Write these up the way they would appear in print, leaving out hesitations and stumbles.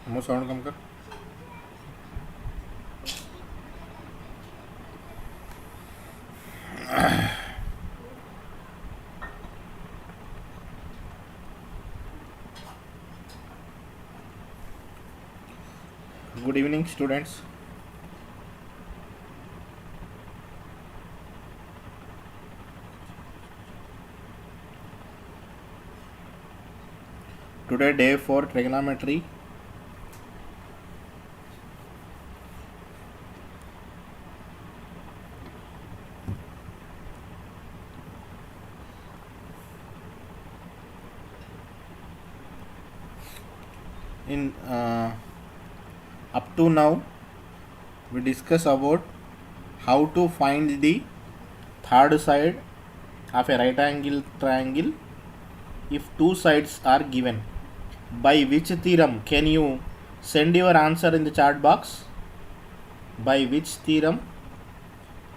more sound कम कर. Good evening, students. Today day 4 trigonometry. In up to now we discuss about how to find the third side of a right angle triangle if two sides are given. By which theorem? Can you send your answer in the chat box? By which theorem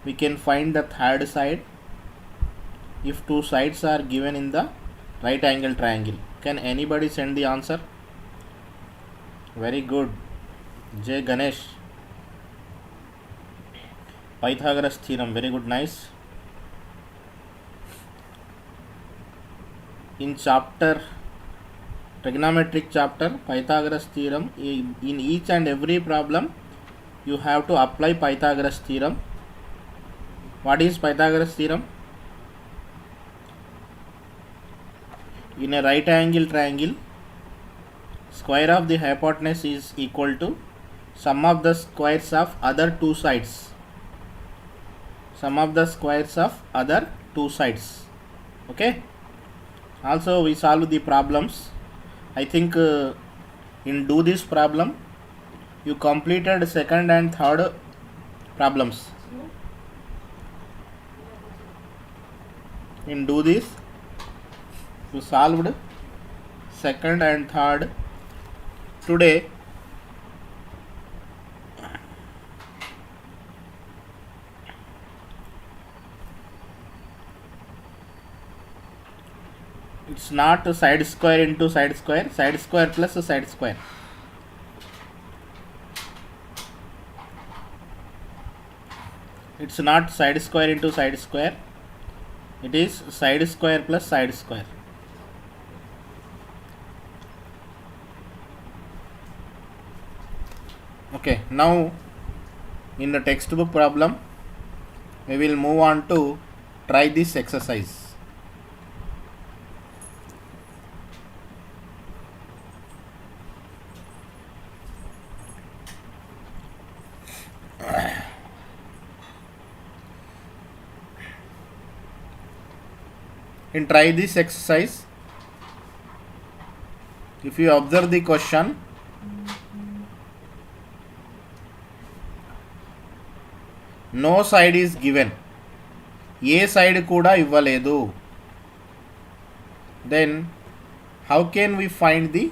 we can find the third side if two sides are given in the right angle triangle? Can anybody send the answer? Very good. J. Ganesh. Pythagoras theorem. Very good. Nice. In chapter trigonometric chapter, Pythagoras theorem, in each and every problem you have to apply Pythagoras theorem. What is Pythagoras theorem? In a right angle triangle, square of the hypotenuse is equal to sum of the squares of other two sides. Sum of the squares of other two sides. Okay. Also we solve the problems. I think in do this problem you completed second and third problems. In do this you solved second and third. Today it's not a side square into side square plus a side square. It's not side square into side square, it is side square plus side square. Okay, now in the textbook problem we will move on to try this exercise. In try this exercise, if you observe the question, no side is given, A side కూడా ఇవ్వలేదు, then how can we find the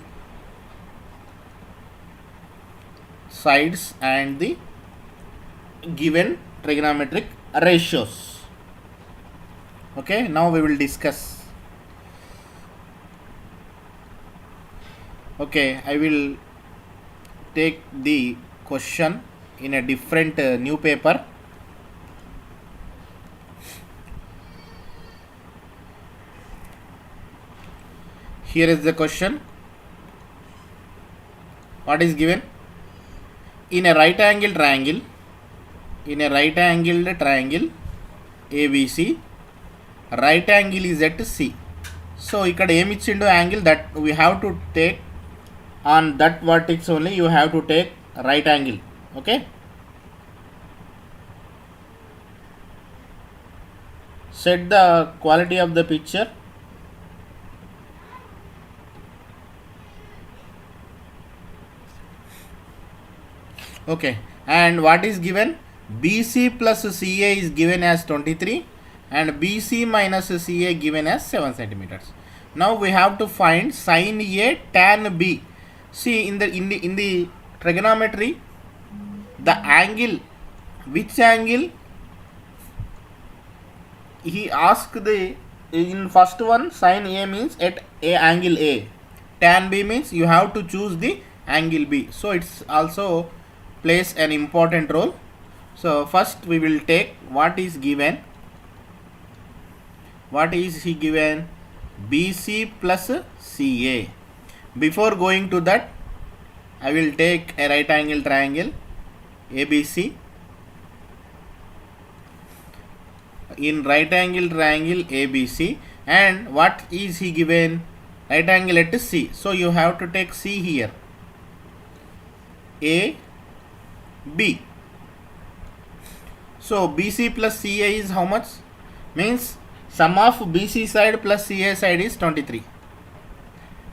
sides and the given trigonometric ratios? Okay, now we will discuss. Okay, I will take the question in a different new paper. Here is the question. What is given? In a right angle triangle, ABC, right angle is at C. So ఇక్కడ ఏమి ఇచ్చిండు angle that we have to take on that vertex only, you have to take right angle. Okay, set the quality of the picture. Okay, and what is given? BC plus CA is given as 23 and BC minus CA given as 7 centimeters. Now we have to find sin A tan B. See, in the trigonometry, the angle, which angle he asked the, in first one sin A means at A angle A, tan B means you have to choose the angle B. So it's also plays an important role. So first we will take what is given. What is he given? BC plus CA. Before going to that, I will take a right angle triangle ABC. In right angle triangle ABC, and what is he given? Right angle at C. So you have to take C here. A B. So BC plus CA is how much? Means sum of BC side plus CA side is 23.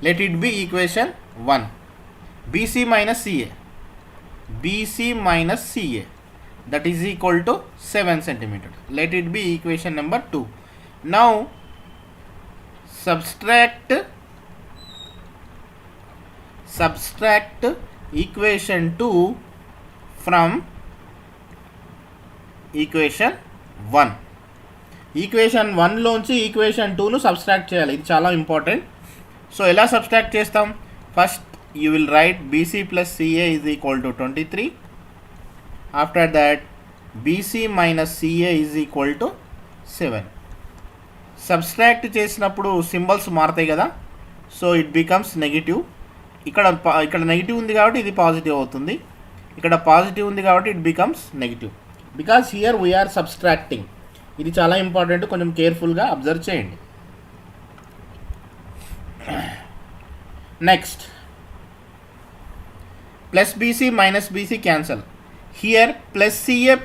Let it be equation 1. BC minus CA. BC minus CA, that is equal to 7 centimeter. Let it be equation number 2. Now subtract equation 2 from equation 1. Equation 1లోంచి equation 2ను subtract చేయాలి. ఇది చాలా important. So ఎలా subtract చేస్తాం? First you will write BC plus CA is equal to 23. After that BC minus CA is equal to 7. Subtract చేసినప్పుడు symbols మారుతాయి కదా. So it becomes negative. ఇక్కడ నెగిటివ్ ఉంది కాబట్టి ఇది పాజిటివ్ అవుతుంది. ఇక్కడ పాజిటివ్ ఉంది కాబట్టి it becomes negative. Because here we are subtracting. ఇది చాలా ఇంపార్టెంట్, కొంచెం కేర్ఫుల్గా అబ్జర్వ్ చేయండి. Next plus BC minus BC cancel. Here plus CA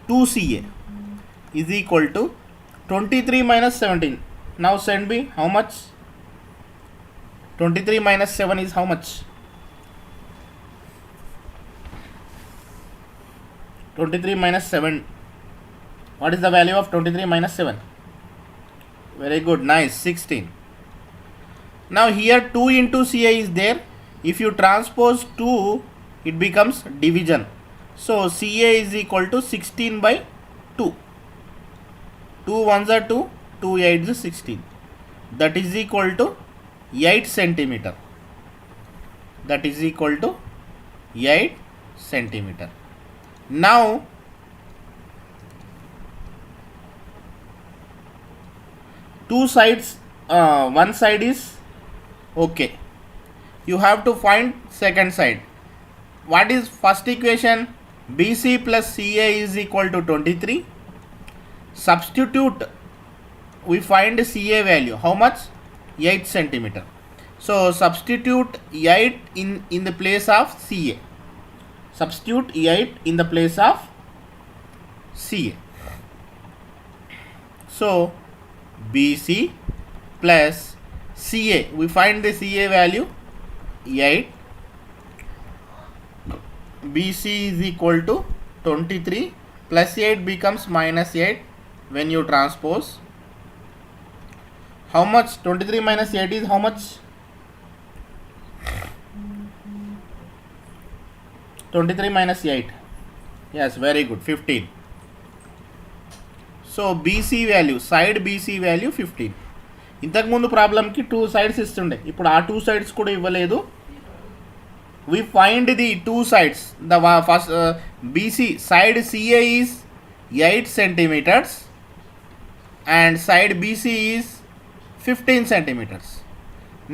2CA is equal to 23 minus 17. Now send me how much? 23 minus 7 is how much? 23 minus 7. What is the value of 23 minus 7? Very good, nice, 16. Now here 2 into CA is there. If you transpose 2, it becomes division. So CA is equal to 16 by 2. 2 ones are 2, 2 8s is 16. That is equal to 8 centimeter. That is equal to 8 centimeter. Now two sides, one side is okay. You have to find second side. What is first equation? BC plus CA is equal to 23. Substitute, we find CA value. How much? 8 centimeter. So substitute 8 in the place of CA. Substitute 8 in the place of CA. So BC plus CA, we find the CA value 8. BC is equal to 23 plus 8 becomes minus 8 when you transpose. How much? 23 minus 8 is how much? 23 minus 8. Yes, very good, 15. So BC value, side BC value 15. ఇంతకుముందు ప్రాబ్లంకి 2 sides ఇస్తుండే, ఇప్పుడు ఆ 2 sides కూడా ఇవ్వలేదు. We find the 2 sides. The first BC side CA is 8 centimeters and side BC is 15 centimeters.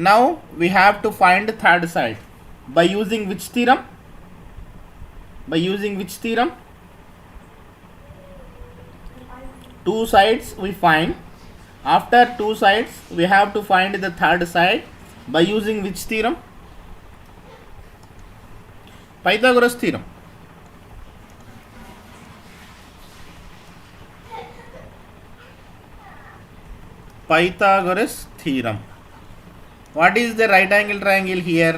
Now we have to find the third side by using which theorem? By using which theorem? 2 sides we find. After 2 sides we have to find the third side by using which theorem? Pythagoras theorem. Pythagoras theorem. What is the right angle triangle here?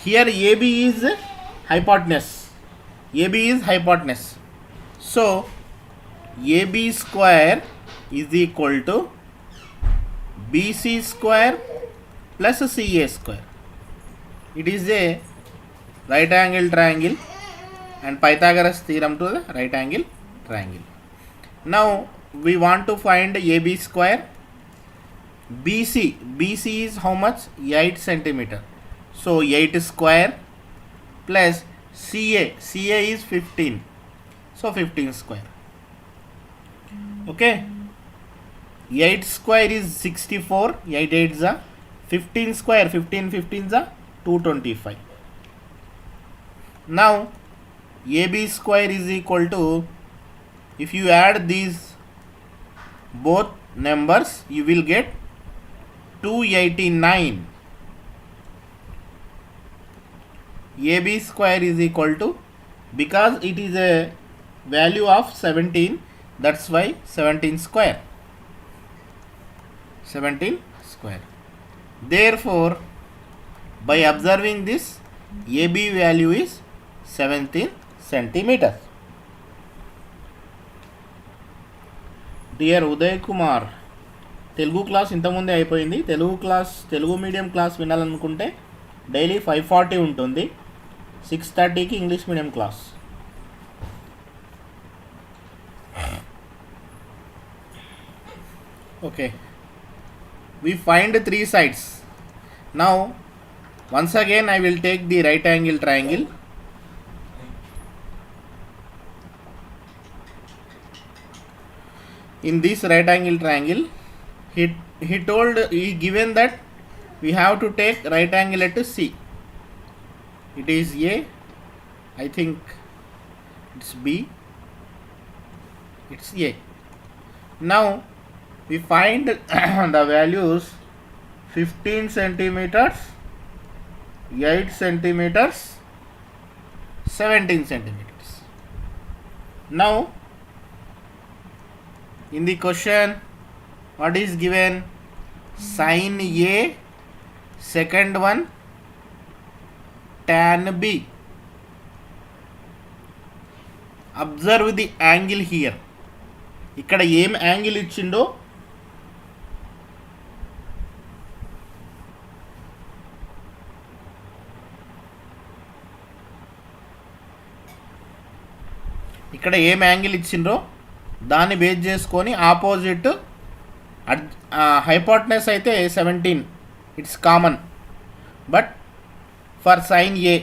Here AB is hypotenuse. AB is hypotenuse. So AB square is equal to BC square plus CA square. It is a right angle triangle and Pythagoras theorem to the right angle triangle. Now we want to find AB square. BC is how much? 8 centimeter. So 8 square plus CA is 15, so 15 square. Okay, 8 square is 64, 8 8s are 15 square, 15 15s are 225. Now AB square is equal to, if you add these both numbers, you will get 289. AB square is equal to, because it is a value of 17, that's why 17 square. 17 square. Therefore, by observing this, AB value is 17 centimeters. Dear Uday Kumar, Telugu class ఇంతకుముందే అయిపోయింది. Telugu medium class వినాలనుకుంటే daily 5:40 ఉంటుంది, 6:30కి English medium class. Okay, we find 3 sides. Now once again I will take the right angle triangle. In this right angle triangle, he given that we have to take right angle at C. It is A, I think it's B, it's A. Now we find the values 15 centimeters, 8 centimeters, 17 centimeters. Now in the question, what is given? Sin A, second one tan B. Observe the angle here. ఇక్కడ ఏం angle ఇచ్చిండో దాన్ని base చేసుకొని opposite hypotenuse అయితే 17, it's common. But for sine A,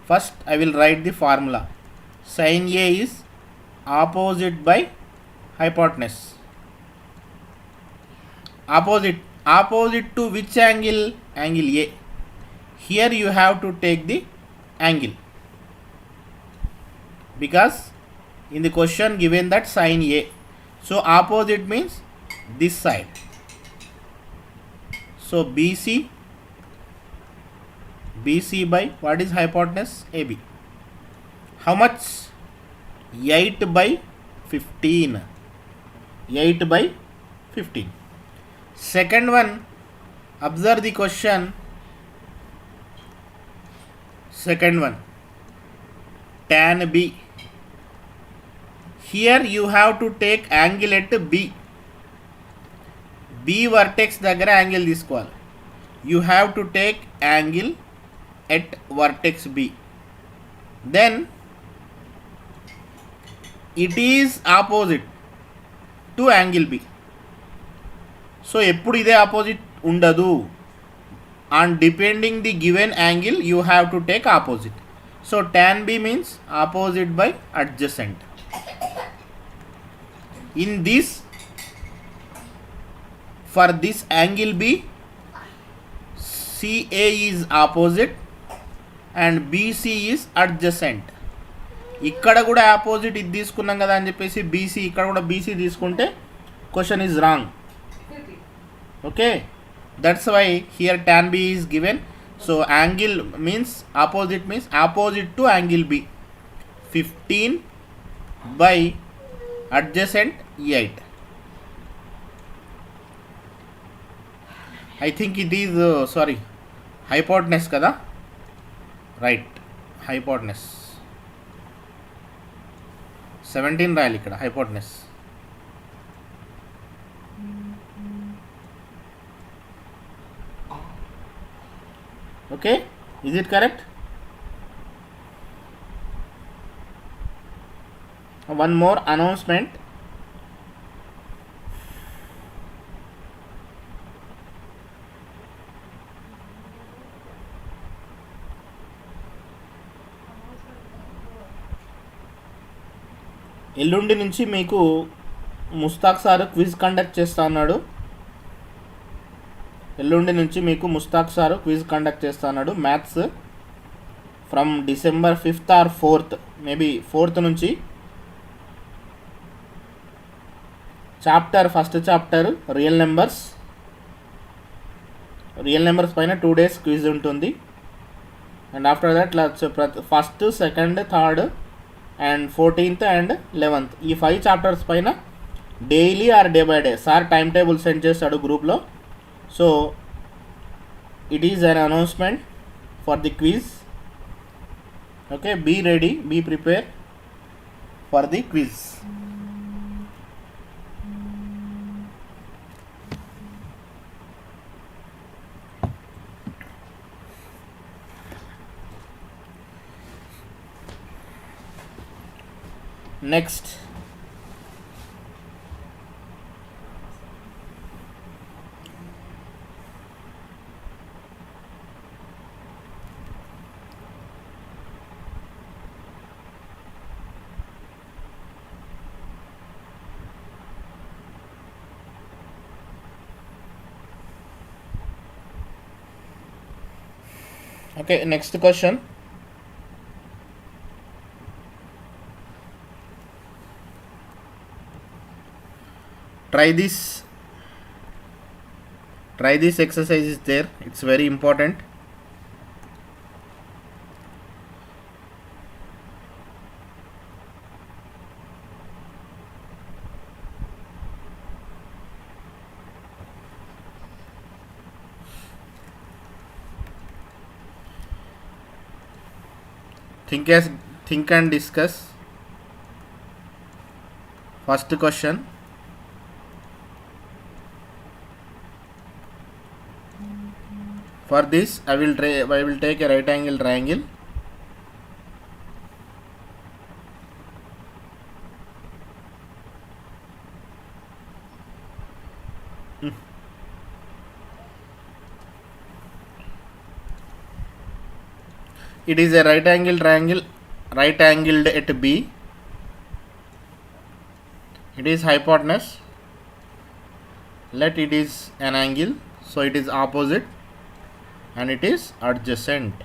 first I will write the formula. Sine A is opposite by hypotenuse. Opposite to which angle? Angle A. Here you have to take the angle, because in the question given that sin A, so opposite means this side. So BC by what is hypotenuse? AB. How much? 8 by 15. 8 by 15. Second one, observe the question. Second one, tan B. Here you have to take angle at B. B vertex దగ్గర angle తీసుకోవాలి. You have to take angle at vertex B. Then it is opposite to angle B. So ఎప్పుడు ఇదే opposite ఉండదు. On depending the given angle, you have to take opposite. So tan B means opposite by adjacent. In this, for this angle B, CA is opposite and BC is adjacent. ఇక్కడ కూడా opposite ఇది తీసుకున్నాం కదా అని చెప్పేసి BC, ఇక్కడ కూడా BC తీసుకుంటే question is wrong. Okay, that's why here tan B is given. So angle means opposite to angle B. 15 by adjacent 8. I think it is hypotenuse కదా, రైట్, hypotenuse 17 రాయాలి ఇక్కడ hypotenuse. Okay, is it correct? One more announcement. ఎల్లుండి నుంచి మీకు Mushtaq sir quiz conduct చేస్తా అన్నాడు. ఎల్లుండి నుంచి మీకు ముస్తాక్ సార్ క్విజ్ కండక్ట్ చేస్తా అన్నాడు maths from December 5th or 4th, maybe 4th నుంచి. ఫస్ట్ చాప్టర్ రియల్ నెంబర్స్ పైన 2 days క్విజ్ ఉంటుంది. And after that first, second, third and 14th and 11th ఈ 5 చాప్టర్స్ పైన daily or day by day sir time table send చేస్తాడు గ్రూప్లో. So it is an announcement for the quiz. Okay, be ready, be prepare for the quiz. Next okay, next question. Try this exercise is there, it's very important. Think and discuss. First question. For this I will take a right angle triangle. It is a right angle triangle, right angled at B. It is hypotenuse. Let it is an angle, so it is opposite and it is adjacent.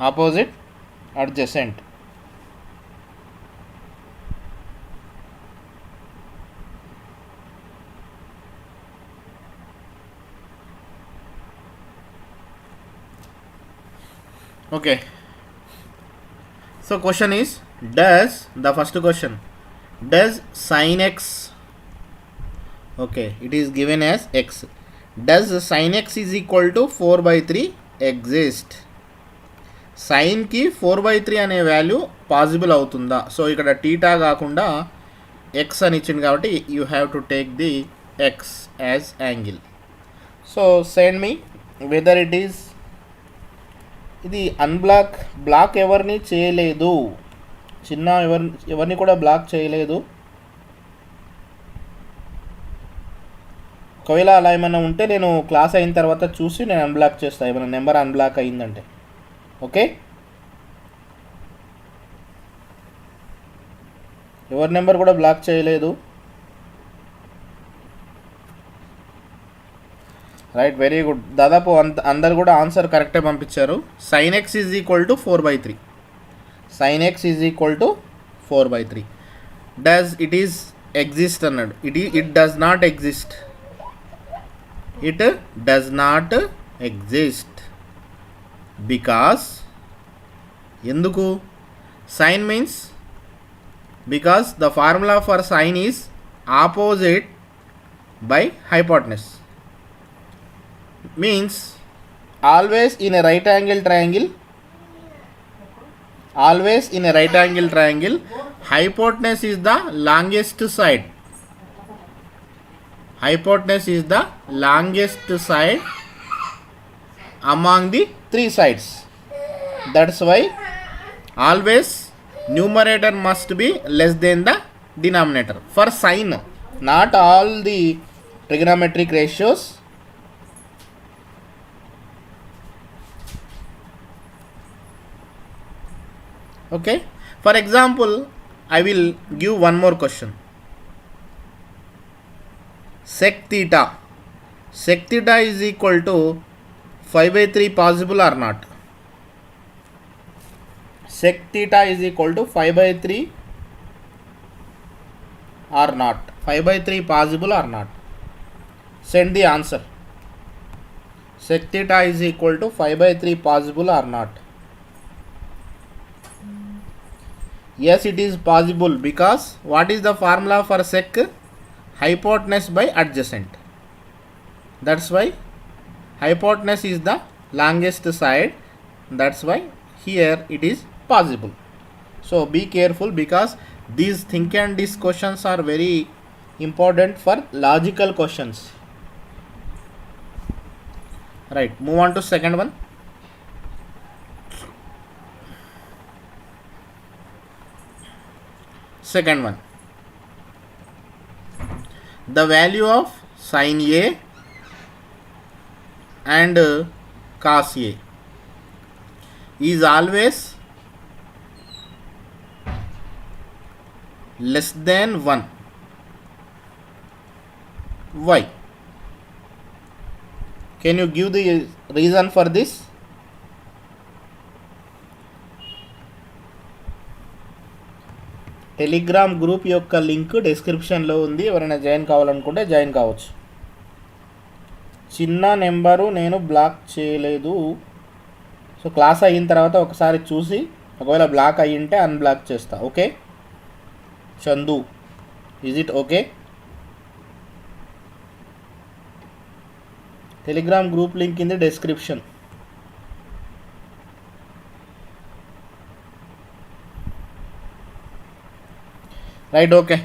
Opposite, adjacent. Okay, so question is, does the first question, does sin x, okay, it is given as x, does sin x is equal to 4/3 exist? sin కి 4/3 అనే value possible అవుతుందా? So ఇక్కడ theta కాకుండా X అని ఇచ్చింది కాబట్టి you have to take the X as angle. So send me whether it is. ఇది black ఎవరిని చేయలేదు, ఎవరిని కూడా బ్లాక్ చేయలేదు. ఒకవేళ అలా ఏమైనా ఉంటే నేను క్లాస్ అయిన తర్వాత చూసి నేను అన్బ్లాక్ చేస్తాను, ఏమైనా నెంబర్ అన్బ్లాక్ అయిందంటే. ఓకే, ఎవరి నెంబర్ కూడా బ్లాక్ చేయలేదు. Right, very good. దాదాపు అందరు కూడా ఆన్సర్ కరెక్టే పంపించారు. sin x is equal to 4/3. sin x is equal to 4/3. Does it is exist అన్నాడు. It does not exist. It does not exist because ఎందుకు? sin means, because the formula for sin is opposite by hypotenuse. Means always in a right angle triangle, hypotenuse is the longest side. Hypotenuse is the longest side among the 3 sides. That's why always numerator must be less than the denominator for sin. Not all the trigonometric ratios. Okay, for example, I will give one more question. Sec theta. Sec theta is equal to 5 by 3 possible or not? Sec theta is equal to 5 by 3 or not? 5 by 3 possible or not? Send the answer. Sec theta is equal to 5 by 3 possible or not? Yes, it is possible, because what is the formula for sec? Hypotenuse by adjacent. That's why hypotenuse is the longest side. That's why here it is possible. So be careful, because these think and these questions are very important for logical questions. Right, move on to second one. Second one, the value of sin A and cos A is always less than 1. Why? Can you give the reason for this? Telegram group యొక్క link డిస్క్రిప్షన్లో ఉంది. ఎవరైనా join కావాలనుకుంటే join కావచ్చు. చిన్న number నేను black చేయలేదు. So class అయిన తర్వాత ఒకసారి చూసి, ఒకవేళ బ్లాక్ అయ్యింటే అన్బ్లాక్ చేస్తా. Okay Chandu, is it okay? Telegram group link in the description. Right, okay.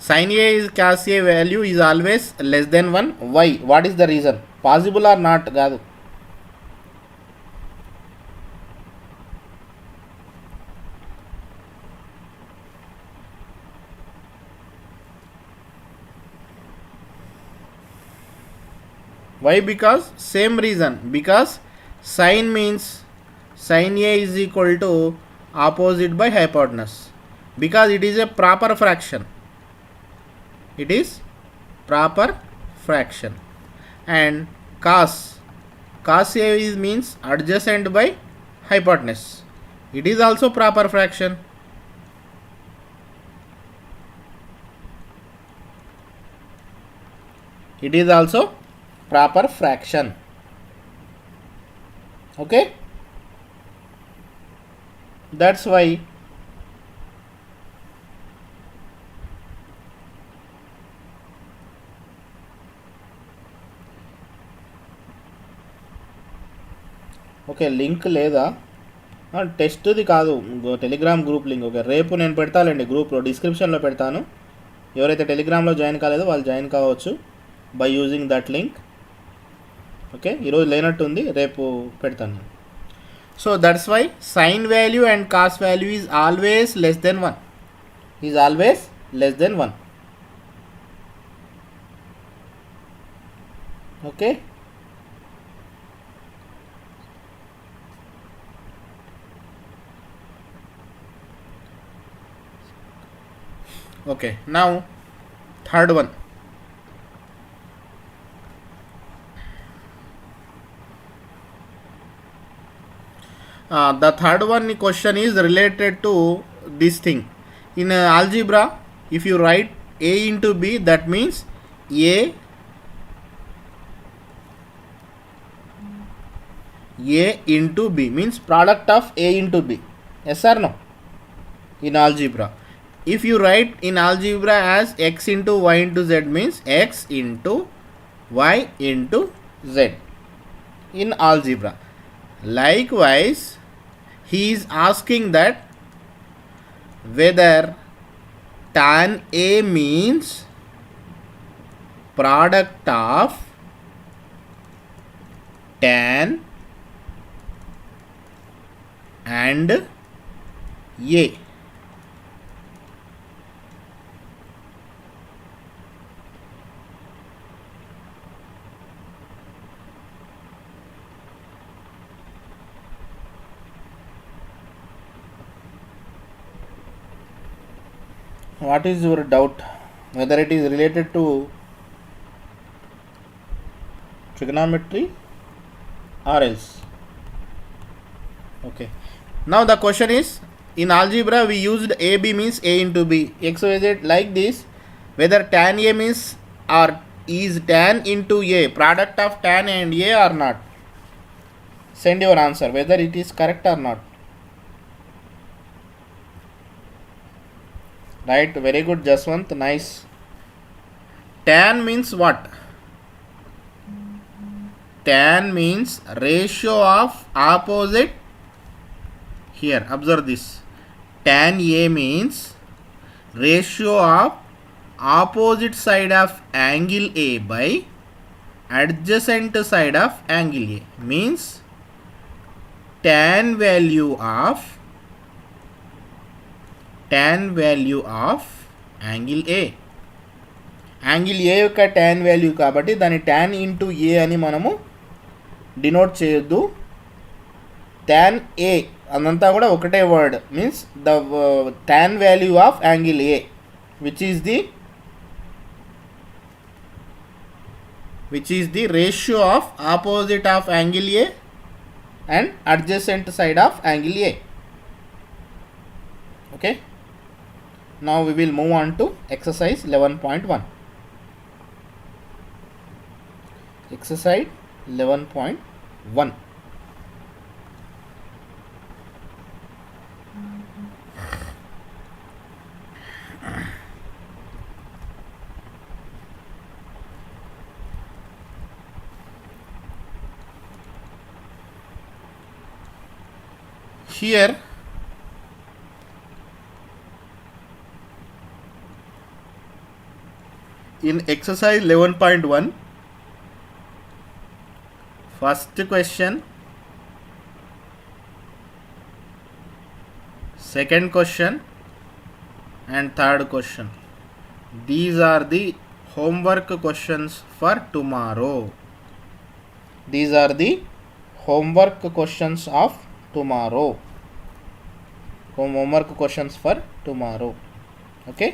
Sin A is cos A value is always less than 1. Why? What is the reason? Possible or not? Gaadu. Why? Because same reason. Because sin means sin A is equal to opposite by hypotenuse. Because it is a proper fraction. It is proper fraction. And cos A is means adjacent by hypotenuse. It is also proper fraction. It is also proper fraction. Okay, that's why okay link లేదా? టెస్ట్ది కాదు, Telegram group link. Okay, రేపు నేను పెడతానండి గ్రూప్లో, డిస్క్రిప్షన్లో పెడతాను. ఎవరైతే టెలిగ్రామ్లో జాయిన్ కాలేదో వాళ్ళు జాయిన్ కావచ్చు by using that link. Okay, ఈరోజు లేనట్టుంది, రేపు పెడతాను. So that's why sign value and cos value is always less than 1. Is always less than 1. Okay, okay, now third one. The third one question is related to this thing. In algebra, if you write A into B, that means A into B means product of A into B. Yes or no? In algebra, if you write in algebra as x into y into z, means x into y into z in algebra. Likewise, he is asking that whether tan A means product of tan and A. what is your doubt, whether it is related to trigonometry or else? Okay, now the question is, in algebra we used AB means A into B. XYZ like this, whether tan A means or is tan into A product of tan and A or not. Send your answer whether it is correct or not. Right, very good Jaswant, nice. Tan means what? Tan means ratio of opposite. Here observe this, tan A means ratio of opposite side of angle A by adjacent side of angle A, means tan value of angle A. Angle A యొక్క tan value కాబట్టి దాన్ని tan into ఏ అని మనము denote చేయొద్దు. tan A అదంతా కూడా ఒకటే word, means the tan value of angle A which is the ratio of opposite of angle A and adjacent side of angle A. Okay, now we will move on to exercise 11.1. Exercise 11.1. Here in exercise 11.1, first question, second question and third question. These are the homework questions for tomorrow. These are the homework questions of tomorrow. Homework questions for tomorrow. Okay.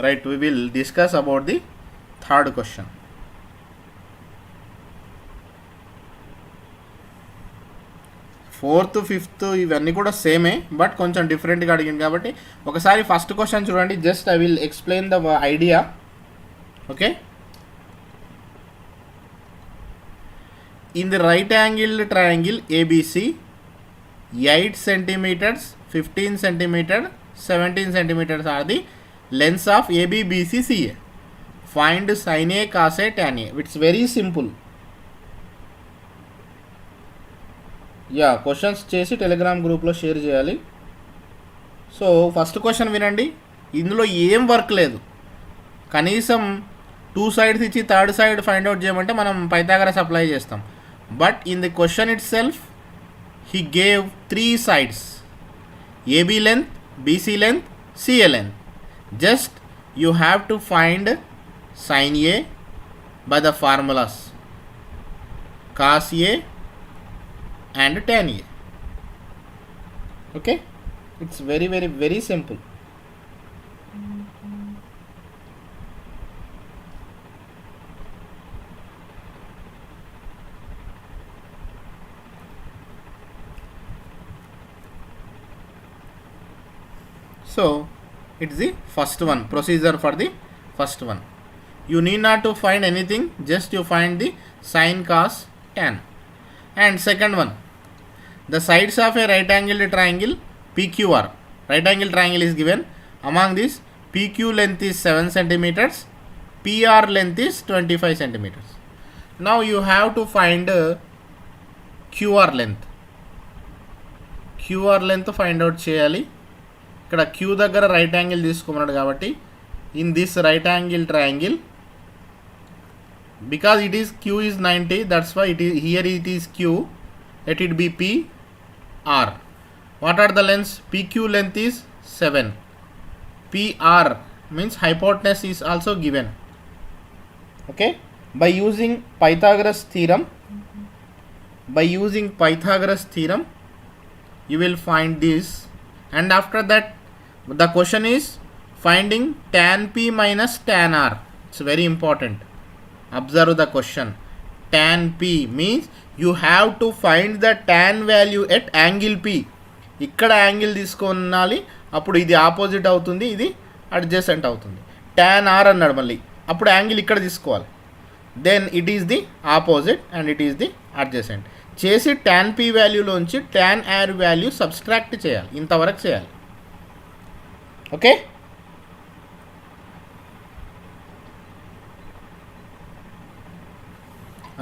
Right, we will discuss about the third question. Fourth fifth ఇవన్నీ కూడా సేమే, but కొంచెం డిఫరెంట్గా అడిగింది కాబట్టి ఒకసారి first question చూడండి. Just I will explain the idea. Okay, in the right angle triangle ABC 8 centimeters, 15 centimeters, 17 centimeters are the lengths of AB, BC, CA. Find sin A, cos A, tan A. It's very simple. Yeah, questions చేసి Telegram గ్రూప్లో share చేయాలి. So first question వినండి. ఇందులో ఏం work లేదు, కనీసం 2 sides ఇచ్చి third side find out చేయమంటే మనం పైథాగరస్ అప్లై చేస్తాం. But in the question it self he gave 3 sides, AB length, BC length, CA length. Just you have to find sin A by the formulas cos A and tan A. Okay, it's very very very simple. So it's the first one, procedure for the first one. You need not to find anything, just you find the sin, cos, tan. And second one, the sides of a right angled triangle PQR. Right angled triangle is given. Among this, PQ length is 7 centimeters, PR length is 25 centimeters. Now you have to find QR length. QR length find out చేయాలి. ఇక్కడ Q దగ్గర right angle తీసుకున్నాడు కాబట్టి in this right angle triangle, because it is Q is 90, that's why it is here it is Q, let it be PR. What are the lengths? PQ length is 7, PR means hypotenuse is also given. Okay, by using Pythagoras theorem By using Pythagoras theorem, you will find this, and after that the question is finding tan P minus tan R. It's very important. Observe the question. Tan P means you have to find the tan value at angle P. ఇక్కడ angle తీసుకోవాలి, అప్పుడు ఇది opposite అవుతుంది, ఇది adjacent అవుతుంది. tan R అన్నాడు మళ్ళీ, అప్పుడు యాంగిల్ ఇక్కడ తీసుకోవాలి, then it is the opposite and it is the adjacent. చేసి tan P వాల్యూలోంచి tan R వాల్యూ సబ్స్ట్రాక్ట్ చేయాలి, ఇంతవరకు చేయాలి. Okay,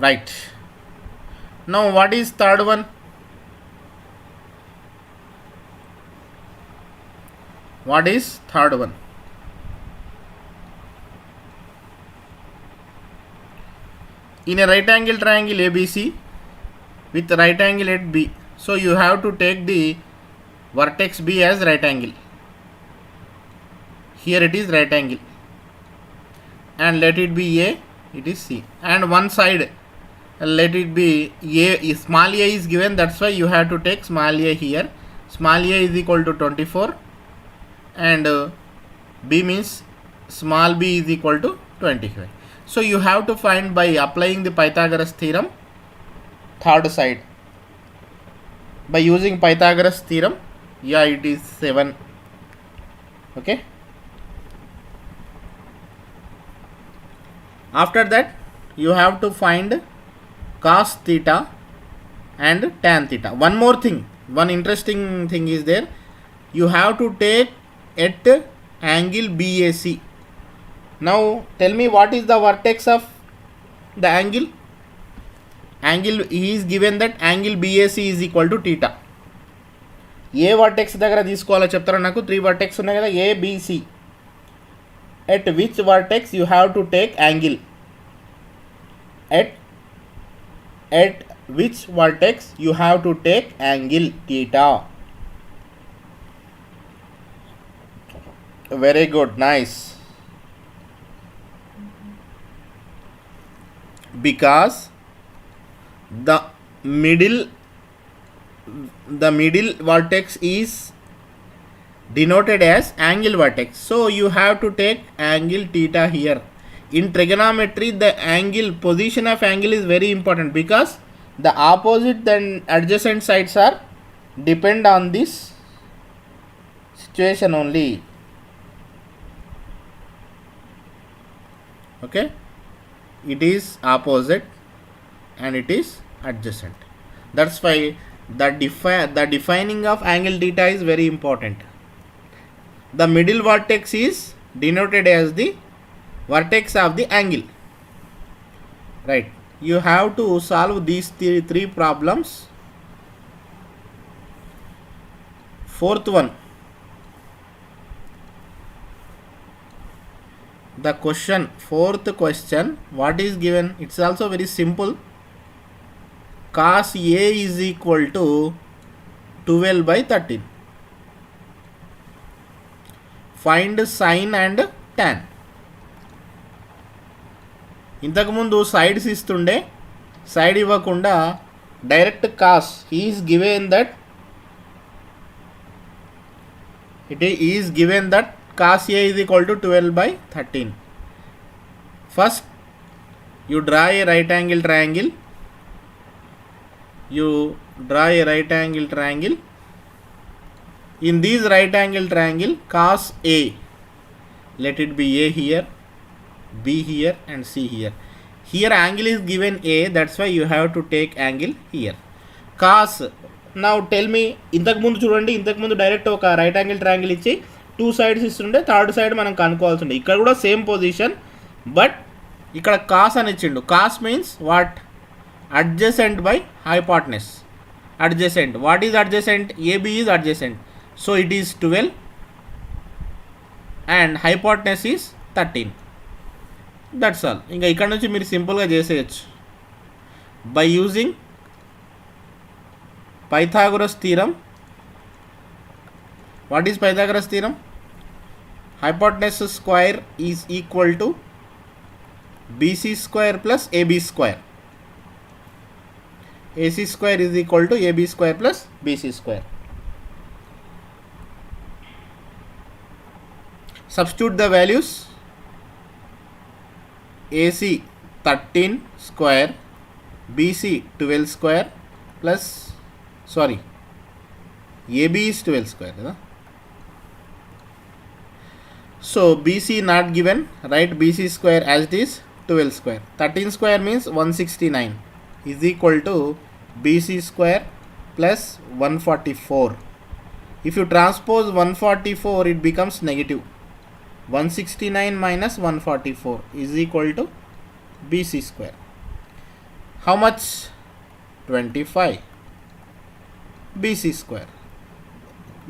right. Now what is third one? What is third one? In a right angle triangle ABC with right angle at B, so you have to take the vertex B as right angle. Here it is right angle, and let it be A, it is C, and one side let it be A. Small a is given, that's why you have to take small a here. Small a is equal to 24 and B means small b is equal to 25. So you have to find by applying the Pythagoras theorem third side. By using Pythagoras theorem, yeah, it is 7. Okay, after that you have to find cos theta and tan theta. One more thing, one interesting thing is there. You have to take at angle BAC. Now tell me, what is the vertex of the angle? Angle, he is given that angle BAC is equal to theta. A vertex దగ్గర తీసుకోవాలో చెప్తారా? నాకు 3 vertex ఉన్నాయి కదా, ABC. At which vertex you have to take angle? At which vertex you have to take angle theta? Very good, nice. Because the middle vertex is denoted as angle vertex, so you have to take angle theta here. In trigonometry, the angle, position of angle is very important, because the opposite and adjacent sides are depend on this situation only. Okay, it is opposite and it is adjacent. That's why the defining of angle theta is very important. The middle vertex is denoted as the vertex of the angle. Right, you have to solve these three problems. Fourth one, the question, fourth question, what is given? It's also very simple. Cos A is equal to 12/13. Find sin and tan. ఇంతకుముందు sides ఇస్తుండే, side ఇవ్వకుండా direct cos, he is given that cos A is equal to 12/13. First you draw a right angle triangle. In this right angle triangle, cos A, let it be A here, B here and C here. Here angle is given A, that's why you have to take angle here. Cos, now tell me, ఇంతకుముందు చూడండి, ఇంతకుముందు direct ఒక right angle triangle ఇచ్చి 2 sides ఇస్తుండే, third side మనం కనుక్కోవాల్సి ఉండే. ఇక్కడ కూడా సేమ్ పొజిషన్, బట్ ఇక్కడ కాస్ అని ఇచ్చిండు. Cos means what? Adjacent by hypotenuse. Adjacent, what is adjacent? AB is adjacent, so it is 12 and hypotenuse is 13. That's all. ఇంకా ఇక్కడ నుంచి మీరు సింపుల్గా చేసేయచ్చు by using Pythagoras theorem. What is Pythagoras theorem? Hypotenuse square is equal to BC square plus AB square. AC square is equal to AB square plus BC square. Substitute the values. AC 13 square, BC 12 square plus, sorry, AB is 12 square. So BC not given, write BC square as it is 12 square. 13 square means 169 is equal to BC square plus 144. If you transpose 144, it becomes negative. 169 minus 144 is equal to BC square. How much? 25 BC square.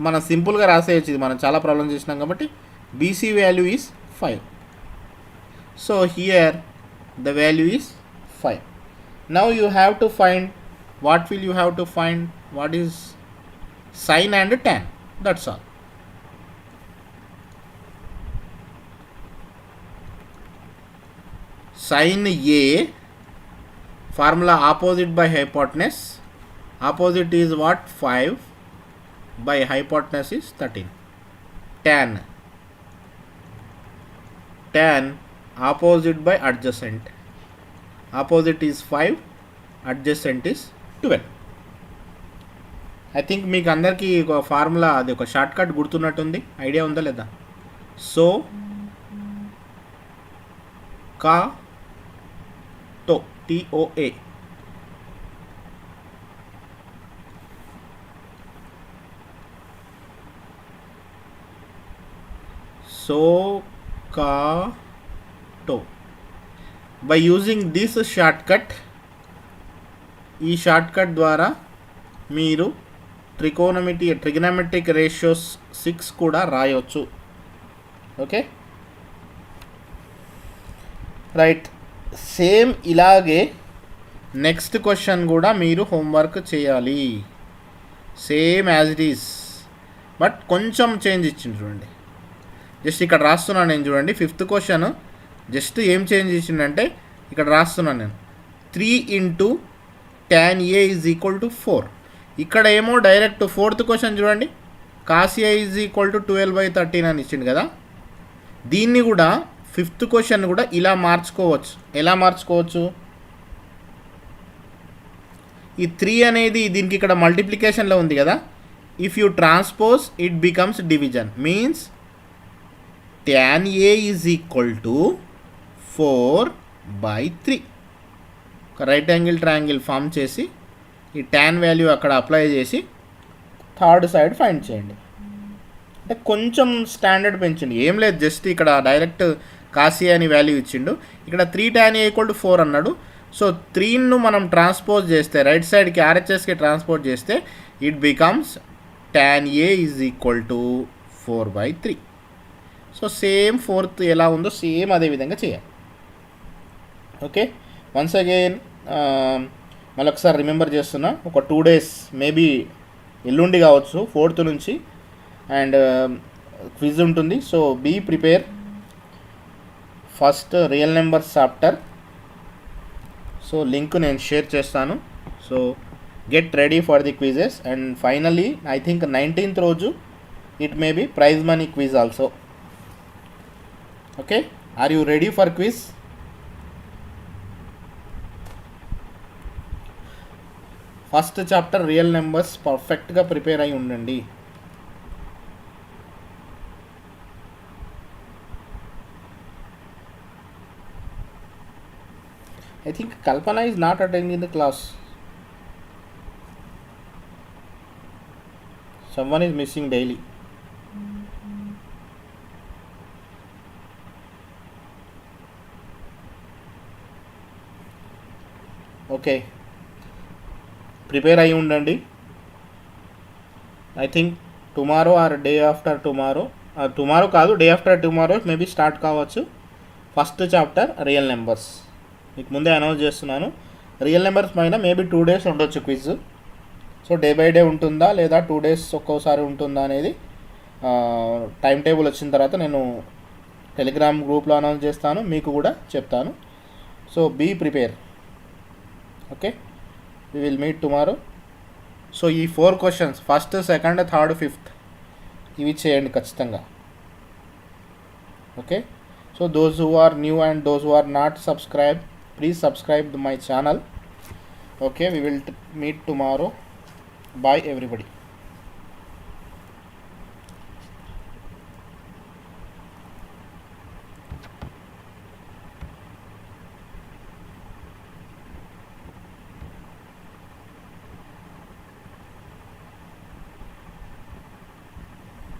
మనం సింపుల్గా రాసేయచ్చు, ఇది మనం చాలా problem చేసినాం కాబట్టి. BC value is 5. So here the value is 5. Now you have to find, what will you have to find? What is sin and tan? That's all. Sin A, formula opposite by hypotenuse. Opposite is what? 5 by hypotenuse is 13. Tan opposite by adjacent. Opposite is 5, adjacent is 12. I think మీకు అందరికీ ఒక formula, అది ఒక short cut గుర్తున్నట్టుంది. Idea ఉందా లేదా? So కా టో, TOA. So కా టో. By using this short cut, ఈ షార్ట్ కట్ ద్వారా మీరు ట్రిగోనోమెట్రిక్ రేషియోస్ 6 కూడా రాయవచ్చు. Okay, right. సేమ్ ఇలాగే నెక్స్ట్ క్వశ్చన్ కూడా మీరు హోంవర్క్ చేయాలి, same as it is. But కొంచెం చేంజ్ ఇచ్చింది చూడండి. జస్ట్ ఇక్కడ రాస్తున్నాను నేను, చూడండి. 5th క్వశ్చన్ జస్ట్ ఏం చేంజ్ ఇచ్చిందంటే, ఇక్కడ రాస్తున్నాను నేను 3 into tan A is equal to 4. ఇక్కడ ఏమో డైరెక్ట్ 4th క్వశ్చన్ చూడండి, cos A is equal to 12/13 అని ఇచ్చింది కదా. దీన్ని కూడా 5th క్వశ్చన్ కూడా ఇలా మార్చుకోవచ్చు. ఎలా మార్చుకోవచ్చు? ఈ 3 అనేది దీనికి ఇక్కడ మల్టిప్లికేషన్లో ఉంది కదా. If you transpose it becomes division. Means tan A is equal to 4/3. ఒక రైట్ యాంగిల్ ట్రయాంగిల్ ఫామ్ చేసి ఈ tan వాల్యూ అక్కడ అప్లై చేసి థర్డ్ సైడ్ ఫైండ్ చేయండి. అంటే కొంచెం స్టాండర్డ్ పెంచండి. ఏం లేదు, జస్ట్ ఇక్కడ డైరెక్ట్ cos A అని వాల్యూ ఇచ్చిండు. ఇక్కడ 3 tan A = 4 అన్నాడు. సో 3ను మనం ట్రాన్స్పోజ్ చేస్తే, రైట్ సైడ్కి RHSకి ట్రాన్స్పోజ్ చేస్తే it becomes tan A is equal to 4/3. So same 4th ఎలా ఉందో సేమ్ అదే విధంగా చేయాలి. ఓకే, వన్స్ అగైన్ మళ్ళొకసారి రిమెంబర్ చేస్తున్నా. ఒక 2 days మేబీ ఎల్లుండి కావచ్చు 4th నుంచి, అండ్ క్విజ్ ఉంటుంది. So be prepare. First real numbers chapter. So link నేను షేర్ చేస్తాను. So get ready for the quizzes. And finally I think 19th రోజు it may be prize money quiz also. Okay, are you ready for quiz? First chapter real numbers పర్ఫెక్ట్గా prepare అయి ఉండండి. I think Kalpana is not attending the class. Someone is missing daily. Okay. Prepare ayi undandi. I think tomorrow or day after tomorrow, tomorrow kaadu, day after tomorrow maybe start కావచ్చు first chapter real numbers. మీకు ముందే announce చేస్తున్నాను. Real numbers పైన maybe 2 days ఉండొచ్చు quiz. So day by day ఉంటుందా లేదా 2 days ఒక్కోసారి ఉంటుందా అనేది టైం టేబుల్ వచ్చిన తర్వాత నేను టెలిగ్రామ్ గ్రూప్లో అనౌన్స్ చేస్తాను, మీకు కూడా చెప్తాను. So be prepare. Okay, we will meet tomorrow. సో ఈ 4 questions first, second, third, fifth ఇవి చేయండి ఖచ్చితంగా. Okay, so those who are new and those who are not subscribe, please subscribe my channel. Okay, we will meet tomorrow. Bye everybody.